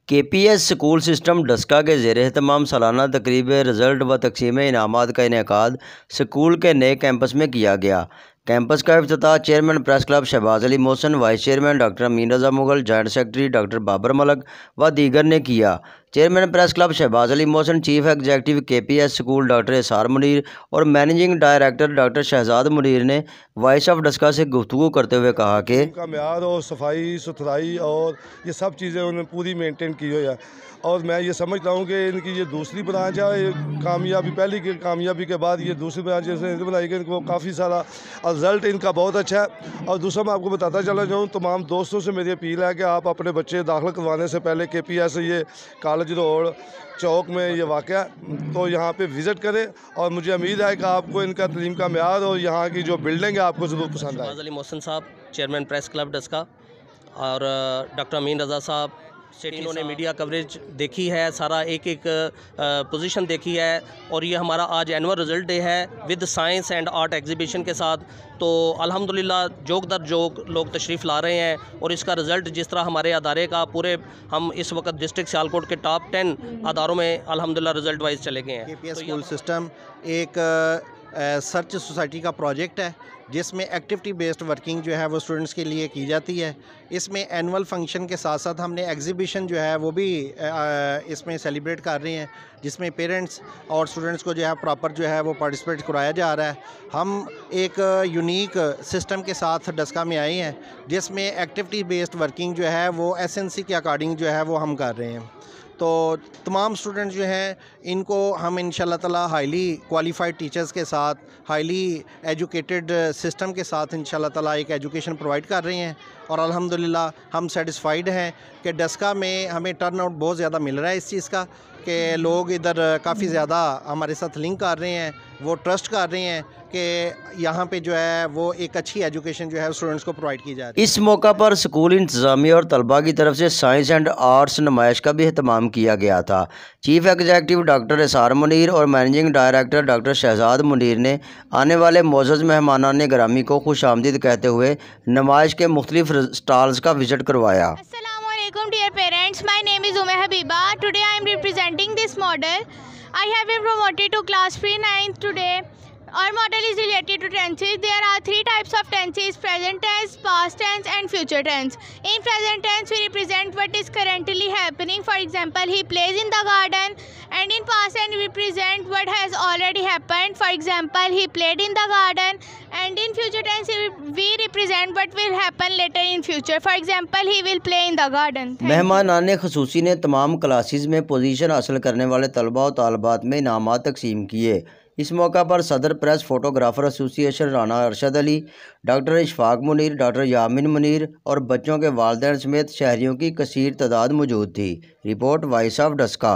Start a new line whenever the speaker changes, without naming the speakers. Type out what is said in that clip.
KPS school system Daska के ज़ेर-ए-एहतमाम सालाना तकरीब रिज़ल्ट व तक़सीम इनामात का इनेकाद स्कूल के नए कैंपस में किया गया। कैंपस का इफ्तिताह chairman press club Shahbaz Ali Mohsin, vice chairman doctor Amin Raza Mughal, joint secretary doctor Babar Malak व दीगर ने किया। Chairman press club Shahbaz Ali Mohsin, chief executive KPS school doctor एसार मुनीर और managing director doctor Shahzad Munir ने वॉइस ऑफ डस्का से गुफ्तगू करते हुए कहा कि
का म्यार और सफाई सुथराई और ये सब चीज़ें उन्होंने पूरी मेंटेन की हुई है और मैं ये समझता हूँ कि इनकी ये दूसरी ब्रांच है। कामयाबी पहली की कामयाबी के बाद ये दूसरी ब्रांच जैसे बनाई गई, इनको काफ़ी सारा रिज़ल्ट इनका बहुत अच्छा है। और दूसरा मैं आपको बताता चला जाऊँ, तमाम दोस्तों से मेरी अपील है कि आप अपने बच्चे दाखिल करवाने से पहले KPS ये कॉलेज रोड चौक में ये वाक़या तो यहाँ पे विज़िट करें और मुझे उम्मीद है कि आपको इनका तलीम का म्यार और यहाँ की जो बिल्डिंग है आपको ज़रूर पसंद आए।
शहबाज अली मोहसिन साहब, चेयरमैन प्रेस क्लब डस्का, और डॉक्टर अमीन रज़ा साहब, इन्होंने मीडिया कवरेज देखी है, सारा एक एक पोजीशन देखी है और ये हमारा आज एनुअल रिज़ल्ट डे है with science and art exhibition के साथ। तो अल्हम्दुलिल्लाह जोक दर जोक लोग तशरीफ़ ला रहे हैं और इसका रिज़ल्ट जिस तरह हमारे अदारे का पूरे हम इस वक्त डिस्ट्रिक्ट सियालकोट के टॉप 10 अदारों में अल्हम्दुलिल्लाह रिज़ल्ट वाइज चले गए हैं।
KPS स्कूल सिस्टम एक सर्च सोसाइटी का प्रोजेक्ट है जिसमें एक्टिविटी बेस्ड वर्किंग जो है वो स्टूडेंट्स के लिए की जाती है। इसमें एनुअल फंक्शन के साथ साथ हमने एग्जीबिशन जो है वो भी इसमें सेलिब्रेट कर रहे हैं, जिसमें पेरेंट्स और स्टूडेंट्स को जो है प्रॉपर जो है वो पार्टिसिपेट कराया जा रहा है। हम एक यूनिक सिस्टम के साथ डस्का में आए हैं जिसमें एक्टिविटी बेस्ड वर्किंग जो है वो SNC के अकॉर्डिंग जो है वो हम कर रहे हैं। तो तमाम स्टूडेंट्स जो हैं इनको हम इंशाल्लाह ताला हाईली क्वालिफाइड टीचर्स के साथ, हाईली एजुकेटेड सिस्टम के साथ इंशाल्लाह ताला एक एजुकेशन प्रोवाइड कर रहे हैं और अल्हम्दुलिल्लाह हम सेटिस्फाइड हैं कि डस्का में हमें टर्नआउट बहुत ज़्यादा मिल रहा है इस चीज़ का कि लोग इधर काफ़ी ज़्यादा हमारे साथ लिंक कर रहे हैं, वो ट्रस्ट कर रहे हैं कि यहाँ पे जो है वो एक अच्छी एजुकेशन जो है स्टूडेंट्स को प्रोवाइड की जा रही है।
इस मौका पर स्कूल इंतज़ामिया और तलबा की तरफ से साइंस एंड आर्ट्स नुमाइश का भी एहतमाम किया गया था। चीफ एग्जीक्यूटिव डॉक्टर एसार मुनीर और managing director doctor Shahzad Munir ने आने वाले मोअज़्ज़ज़ मेहमानान गिरामी को खुशामदीद कहते हुए नुमाइश के मुख्तलिफ स्टॉल्स का विज़िट करवाया।
Dear parents, my name is Ume Habiba. Today I am representing this model. I have been promoted to class pre-9 today. Our model is related to tenses. There are 3 types of tenses: present tense, past tense and future tense. In present tense we represent what is currently happening. For example, he plays in the garden. And in past tense we present what has already happened. For example, he played in the garden. And in future tense we represent what will happen later in future. For example, he will play in the garden.
मेहमानान ख़ुसूसी ने तमाम classes में position हासिल करने वाले तलबा और तालबात में इनामात तकसीम किए। इस मौका पर सदर press photographer association Rana Arshad Ali, doctor Ishfaq Munir, doctor Yamin Munir और बच्चों के वालिदैन समेत शहरियों की कसीर तादाद मौजूद थी। Report voice of Daska.